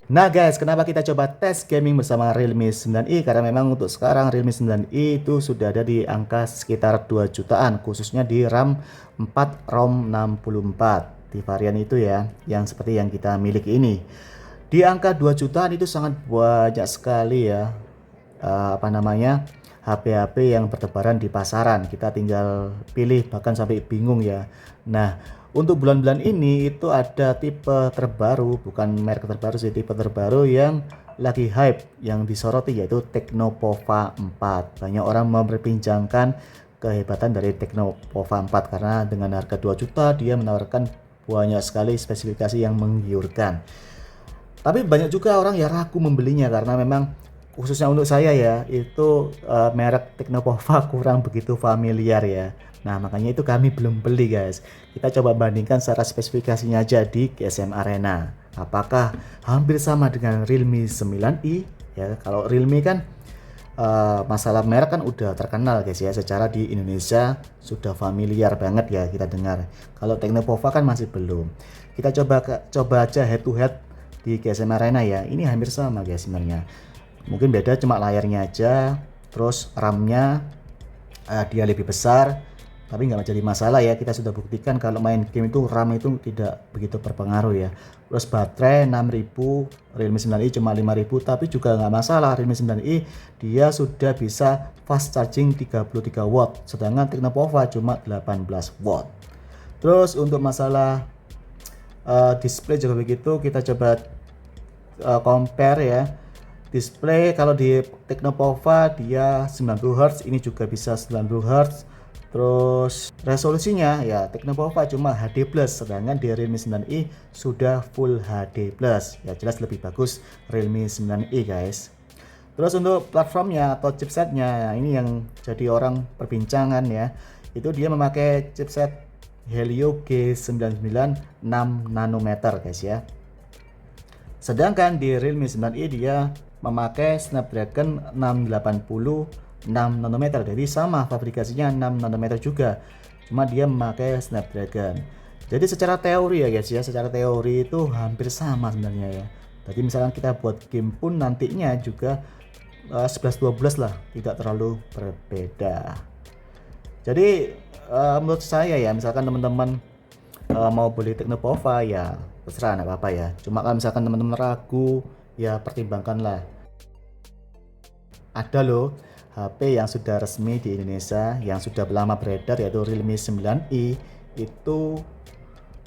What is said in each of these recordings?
Nah guys, kenapa kita coba tes gaming bersama Realme 9i? Karena memang untuk sekarang Realme 9i itu sudah ada di angka sekitar 2 jutaan, khususnya di RAM 4 ROM 64 di varian itu ya, yang seperti yang kita miliki ini. Di angka 2 jutaan itu sangat banyak sekali ya, apa namanya, HP-HP yang bertebaran di pasaran. Kita tinggal pilih, bahkan sampai bingung ya. Nah, untuk bulan-bulan ini itu ada tipe terbaru, bukan merek terbaru sih, tipe terbaru yang lagi hype, yang disoroti, yaitu Tecnopova 4. Banyak orang memperbincangkan kehebatan dari Tecnopova 4 karena dengan harga 2 juta dia menawarkan banyak sekali spesifikasi yang menggiurkan. Tapi banyak juga orang yang ragu membelinya karena memang khususnya untuk saya ya, itu merek Tecnopova kurang begitu familiar ya. Nah, makanya itu kami belum beli, guys. Kita coba bandingkan secara spesifikasinya aja di GSM Arena. Apakah hampir sama dengan Realme 9i? Ya, kalau Realme kan masalah merek kan udah terkenal guys ya, secara di Indonesia sudah familiar banget ya kita dengar. Kalau Tecnopova kan masih belum. Kita coba aja head to head di GSM Arena ya. Ini hampir sama guys sebenarnya. Mungkin beda cuma layarnya aja, terus RAM-nya dia lebih besar, tapi nggak jadi masalah ya. Kita sudah buktikan kalau main game itu RAM itu tidak begitu berpengaruh ya. Terus baterai 6000, Realme 9i cuma 5000, tapi juga nggak masalah. Realme 9i dia sudah bisa fast charging 33 watt, sedangkan Tecnopova cuma 18 watt. Terus untuk masalah display juga begitu, kita coba compare ya. Display kalau di Tecnopova dia 90 Hz, ini juga bisa 90 Hz. Terus resolusinya ya Tecnopova cuma HD+, sedangkan di Realme 9i sudah Full HD+. Ya jelas lebih bagus Realme 9i guys. Terus untuk platformnya atau chipsetnya, ini yang jadi orang perbincangan ya. Itu dia memakai chipset Helio G99 6 nanometer guys ya. Sedangkan di Realme 9i dia memakai Snapdragon 680 6 nanometer. Jadi sama fabrikasinya 6 nanometer juga. Cuma dia memakai Snapdragon. Jadi secara teori ya guys ya, secara teori itu hampir sama sebenarnya ya. Jadi misalkan kita buat game pun nantinya juga 11-12 lah, tidak terlalu berbeda. Jadi menurut saya ya, misalkan teman-teman mau beli Tecnopova ya terserah, nggak apa-apa ya. Cuma kalau misalkan teman-teman ragu ya pertimbangkanlah. Ada loh HP yang sudah resmi di Indonesia yang sudah lama beredar, yaitu Realme 9i, itu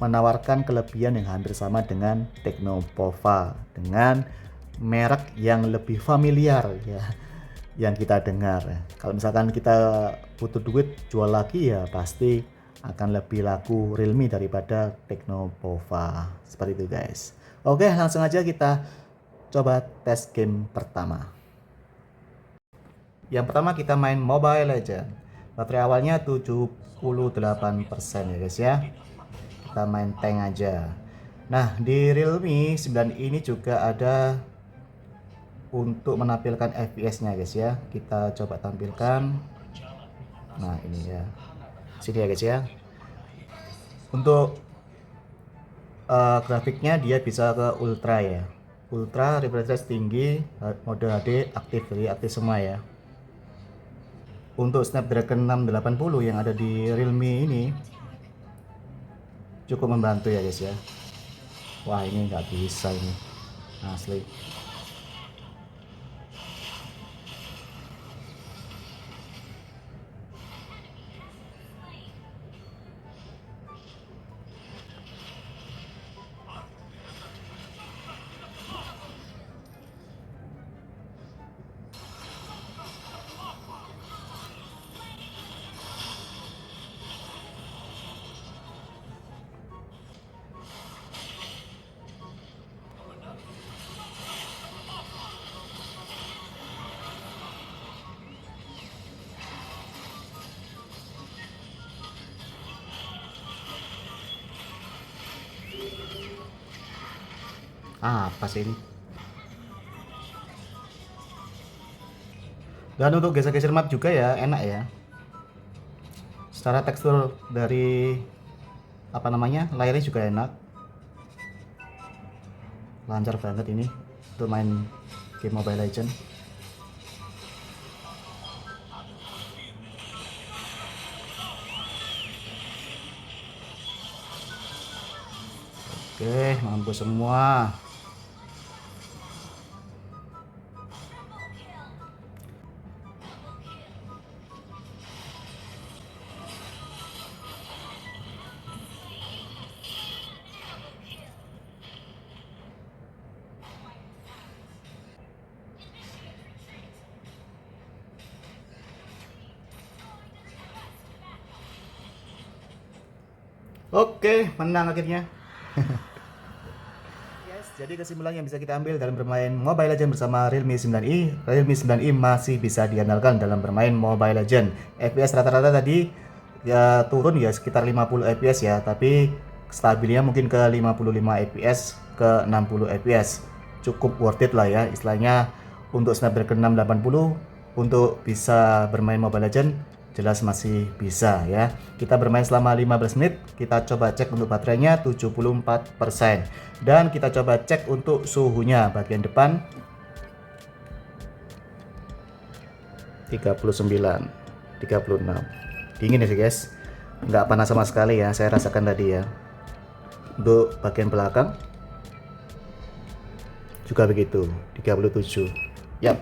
menawarkan kelebihan yang hampir sama dengan Tecnopova, dengan merek yang lebih familiar ya, yang kita dengar. Kalau misalkan kita butuh duit jual lagi ya pasti akan lebih laku Realme daripada Tecnopova. Seperti itu guys. Oke, langsung aja kita coba tes game pertama. Yang pertama kita main Mobile Legends. Baterai awalnya 78% ya guys ya. Kita main tank aja. Nah, di Realme 9 ini juga ada untuk menampilkan FPS-nya guys ya. Kita coba tampilkan. Nah, ini ya. Sini ya guys ya. Untuk grafiknya dia bisa ke ultra ya. Ultra refresh rate tinggi, mode HD aktif, jadi aktif semua ya. Untuk Snapdragon 680 yang ada di Realme ini cukup membantu ya guys ya. Wah, ini nggak bisa ini asli. Apa sih ini? Dan untuk geser-geser map juga ya enak ya. Secara tekstur dari apa namanya layarnya juga enak, lancar banget ini. untuk main game Mobile Legends. Oke, mampus semua. Oke, menang akhirnya. Jadi kesimpulan yang bisa kita ambil dalam bermain Mobile Legends bersama Realme 9i, Realme 9i masih bisa diandalkan dalam bermain Mobile Legends. FPS rata-rata tadi ya turun ya sekitar 50 FPS ya, tapi stabilnya mungkin ke 55 FPS ke 60 FPS. Cukup worth it lah ya istilahnya untuk Snapdragon 680 untuk bisa bermain Mobile Legends jelas masih bisa ya. Kita bermain selama 15 menit, kita coba cek untuk baterainya 74%. Dan kita coba cek untuk suhunya bagian depan 39, 36. Dingin ya sih guys. Nggak panas sama sekali ya, saya rasakan tadi ya. Untuk bagian belakang juga begitu, 37. Yap.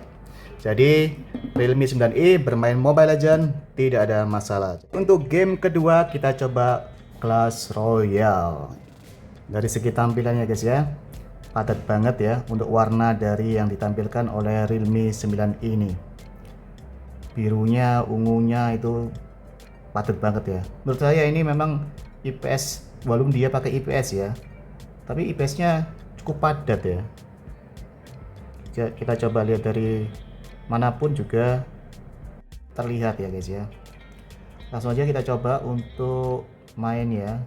Jadi Realme 9i bermain Mobile Legends tidak ada masalah. Untuk game kedua kita coba Clash Royale. Dari segi tampilannya guys ya, padat banget ya untuk warna dari yang ditampilkan oleh Realme 9i ini. Birunya, ungunya itu padat banget ya. Menurut saya ini memang IPS, walaupun dia pakai IPS ya, tapi IPS-nya cukup padat ya. Kita coba lihat dari manapun juga terlihat ya guys ya. Langsung aja kita coba untuk main ya,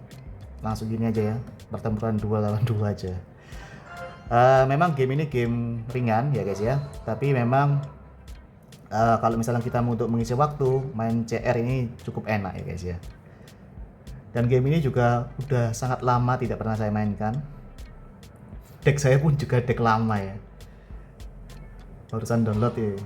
langsung gini aja ya, pertempuran 2 lawan 2 aja. Memang game ini game ringan ya guys ya, tapi memang kalau misalnya kita mau untuk mengisi waktu main CR ini cukup enak ya guys ya. Dan game ini juga udah sangat lama tidak pernah saya mainkan. Deck saya pun juga deck lama ya, barusan download ya.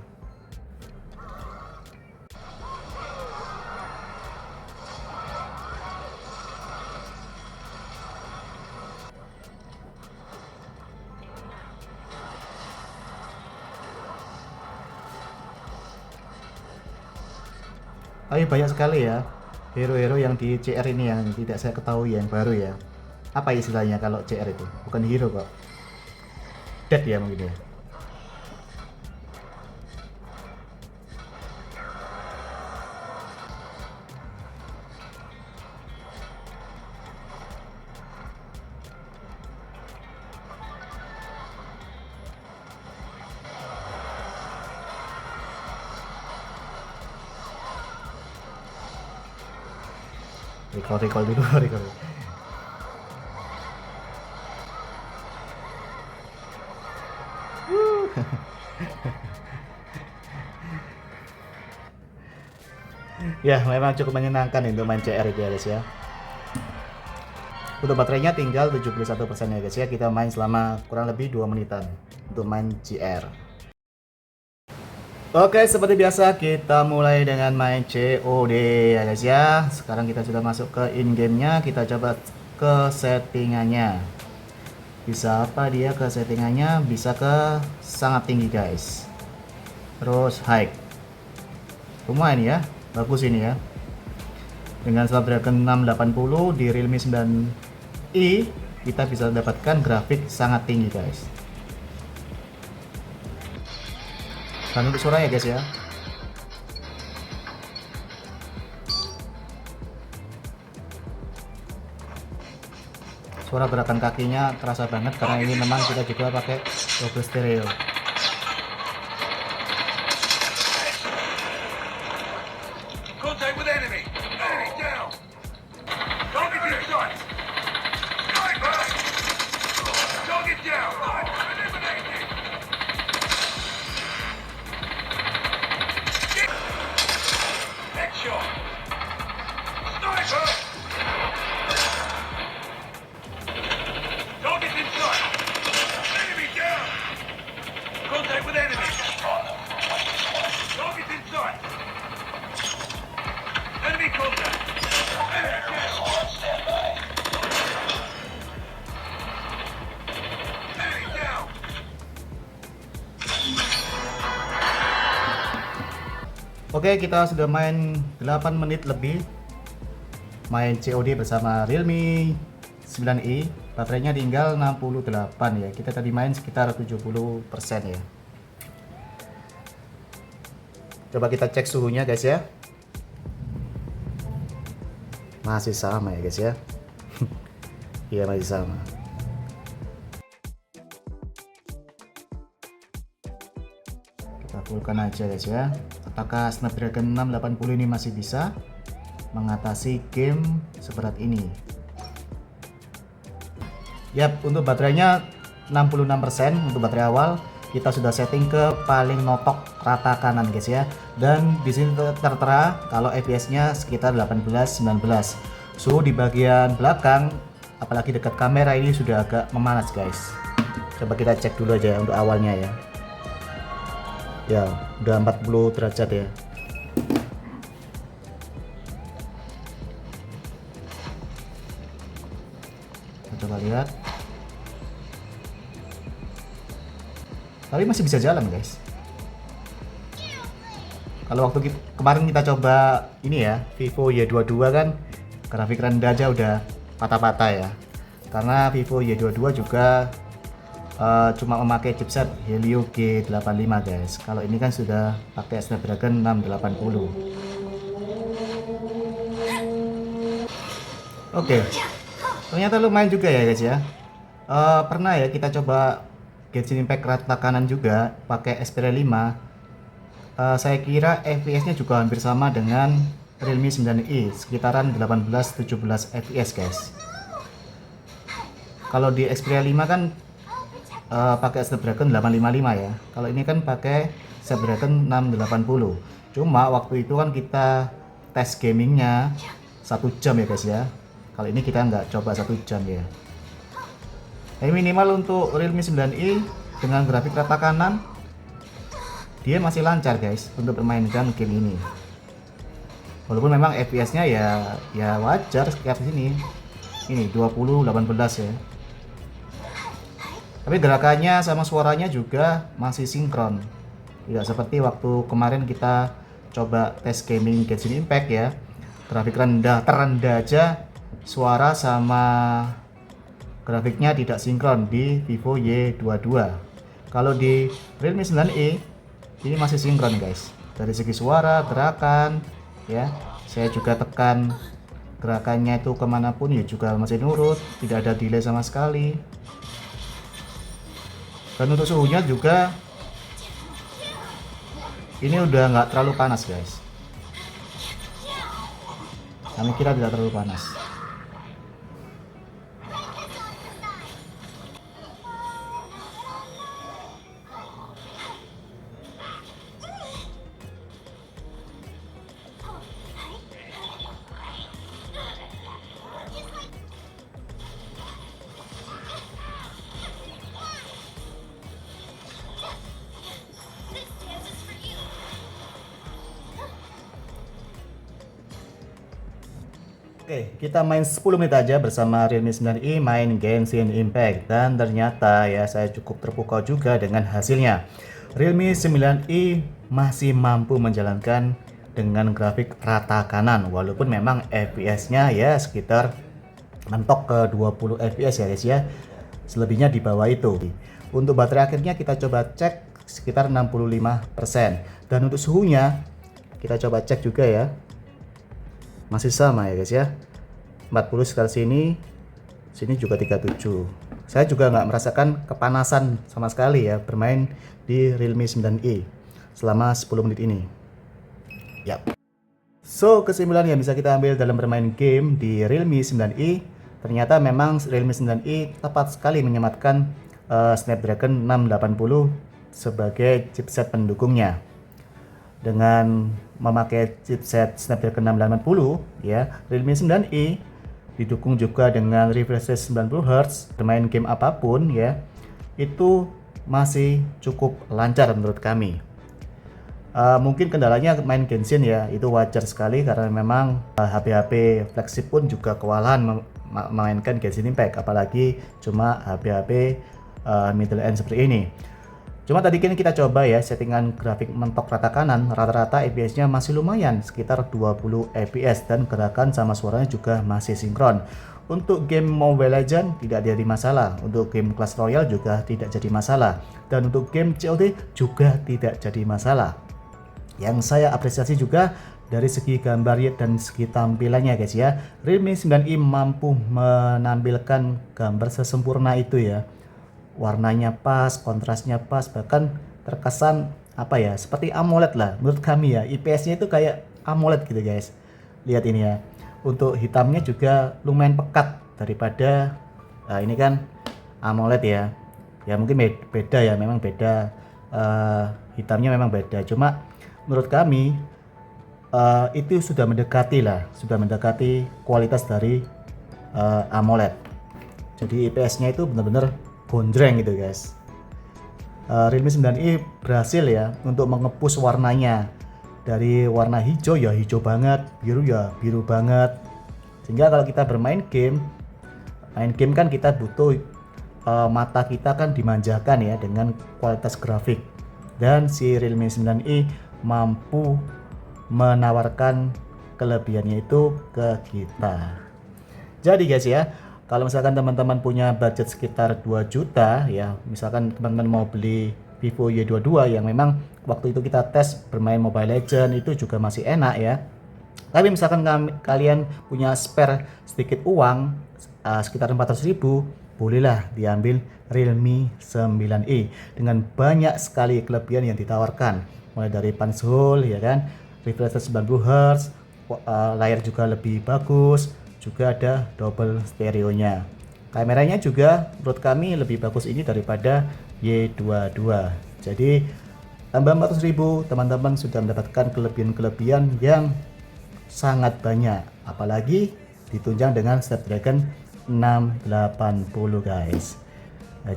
Tapi banyak sekali ya hero-hero yang di CR ini yang tidak saya ketahui yang baru ya. Apa istilahnya kalau CR itu? Bukan hero kok. Dead ya mungkin ya. Recall dulu, recall. Ya, memang cukup menyenangkan untuk main CR itu ya guys ya. Untuk baterainya tinggal 71% ya guys ya. Kita main selama kurang lebih 2 menitan untuk main CR. Oke, seperti biasa kita mulai dengan main COD ya guys ya. Sekarang kita sudah masuk ke in game-nya, kita coba ke settingannya. Bisa apa dia ke settingannya? Bisa ke sangat tinggi guys. Terus high. Lumayan ya, bagus ini ya. Dengan Snapdragon 680 di Realme 9i kita bisa mendapatkan grafik sangat tinggi guys. Dan untuk suara ya guys ya, suara gerakan kakinya terasa banget karena ini memang kita juga pakai double stereo. Oke, kita sudah main 8 menit lebih main COD bersama Realme 9i. Baterainya tinggal 68 ya. Kita tadi main sekitar 70% ya. Coba kita cek suhunya guys ya. Masih sama ya guys ya. Iya, masih sama. Kita fullkan aja guys ya. Apakah Snapdragon 680 ini masih bisa mengatasi game seberat ini? Yap, untuk baterainya 66% untuk baterai awal. Kita sudah setting ke paling notok rata kanan guys ya. Dan di sini tertera kalau FPS-nya sekitar 18-19. Suhu di bagian belakang apalagi dekat kamera ini sudah agak memanas guys. Coba kita cek dulu aja untuk awalnya ya. Ya, udah 40 derajat ya. Kita coba lihat. Tapi masih bisa jalan guys. Kalau waktu kemarin kita coba ini ya, Vivo Y22 kan grafik rendah aja udah patah-patah ya. Karena Vivo Y22 juga cuma memakai chipset Helio G85 guys. Kalau ini kan sudah pakai Snapdragon 680. Oke, ternyata lumayan juga ya guys ya. Pernah ya kita coba Genshin Impact rata kanan juga pakai Xperia 5. Saya kira FPS-nya juga hampir sama dengan Realme 9i, sekitaran 18-17 FPS guys. Kalau di Xperia 5 kan pakai Snapdragon 855 ya. Kalau ini kan pakai Snapdragon 680. Cuma waktu itu kan kita tes gamingnya 1 jam ya guys ya. Kalau ini kita nggak coba 1 jam ya. Ini minimal untuk Realme 9i dengan grafik rata kanan dia masih lancar guys untuk bermainkan game ini. Walaupun memang FPS-nya ya wajar sekitar sini. Ini 20-18 ya. Tapi gerakannya sama suaranya juga masih sinkron. Tidak seperti waktu kemarin kita coba tes gaming Genshin Impact ya. Grafik terendah aja suara sama grafiknya tidak sinkron di Vivo Y22. Kalau di Realme 9i ini masih sinkron guys. Dari segi suara, gerakan ya. Saya juga tekan gerakannya itu kemanapun ya juga masih nurut, tidak ada delay sama sekali. Dan untuk suhunya juga ini udah nggak terlalu panas guys. Kami kira tidak terlalu panas. Oke, kita main 10 menit aja bersama Realme 9i main Genshin Impact. Dan ternyata ya saya cukup terpukau juga dengan hasilnya. Realme 9i masih mampu menjalankan dengan grafik rata kanan. Walaupun memang FPS-nya ya sekitar mentok ke 20 FPS ya guys ya. Selebihnya di bawah itu. Untuk baterai akhirnya kita coba cek sekitar 65%. Dan untuk suhunya kita coba cek juga ya. Masih sama ya guys ya, 40 sekitar sini juga 37. Saya juga nggak merasakan kepanasan sama sekali ya bermain di Realme 9i selama 10 menit ini. Yap. So kesimpulan yang bisa kita ambil dalam bermain game di Realme 9i, ternyata memang Realme 9i tepat sekali menyematkan Snapdragon 680 sebagai chipset pendukungnya. Dengan memakai chipset Snapdragon 680 ya, Realme 9i didukung juga dengan refresh rate 90Hz. Bermain game apapun ya, itu masih cukup lancar menurut kami. Mungkin kendalanya main Genshin ya, itu wajar sekali karena memang HP-HP flagship pun juga kewalahan memainkan Genshin Impact, apalagi cuma HP-HP middle end seperti ini. Cuma tadi kan kita coba ya settingan grafik mentok rata kanan, rata-rata FPS-nya masih lumayan sekitar 20 FPS dan gerakan sama suaranya juga masih sinkron. Untuk game Mobile Legends tidak jadi masalah, untuk game Clash Royale juga tidak jadi masalah, dan untuk game COD juga tidak jadi masalah. Yang saya apresiasi juga dari segi gambar dan segi tampilannya guys ya, Realme 9i mampu menampilkan gambar sesempurna itu ya. Warnanya pas, kontrasnya pas, bahkan terkesan apa ya, seperti AMOLED lah menurut kami ya. IPS-nya itu kayak AMOLED gitu guys. Lihat ini ya. Untuk hitamnya juga lumayan pekat daripada ini kan AMOLED ya. Ya mungkin beda ya, memang beda, hitamnya memang beda. Cuma menurut kami itu sudah mendekati lah, sudah mendekati kualitas dari AMOLED. Jadi IPS-nya itu benar-benar gondreng gitu guys. Realme 9i berhasil ya untuk mengepus warnanya dari warna hijau ya hijau banget, biru ya biru banget, sehingga kalau kita bermain game, main game kan kita butuh mata kita kan dimanjakan ya dengan kualitas grafik, dan si Realme 9i mampu menawarkan kelebihannya itu ke kita. Jadi guys ya, kalau misalkan teman-teman punya budget sekitar 2 juta ya, misalkan teman-teman mau beli Vivo Y22 yang memang waktu itu kita tes bermain Mobile Legends itu juga masih enak ya. Tapi misalkan kalian punya spare sedikit uang sekitar 400.000, bolehlah diambil Realme 9i dengan banyak sekali kelebihan yang ditawarkan, mulai dari punch hole ya kan, refresh rate 90 Hz, layar juga lebih bagus, juga ada double stereonya. Kameranya juga menurut kami lebih bagus ini daripada Y22. Jadi tambah 400.000 teman-teman sudah mendapatkan kelebihan-kelebihan yang sangat banyak, apalagi ditunjang dengan Snapdragon 680 guys.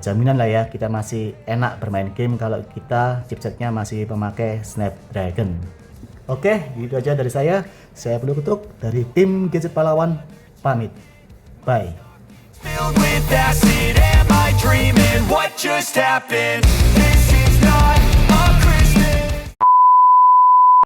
Jaminan lah ya, kita masih enak bermain game kalau kita chipsetnya masih memakai Snapdragon. Oke, itu aja dari saya. Saya Bulu Kutuk dari tim Gadget Pahlawan pamit. Bye. Filled with acid, am I dreaming? What just happened?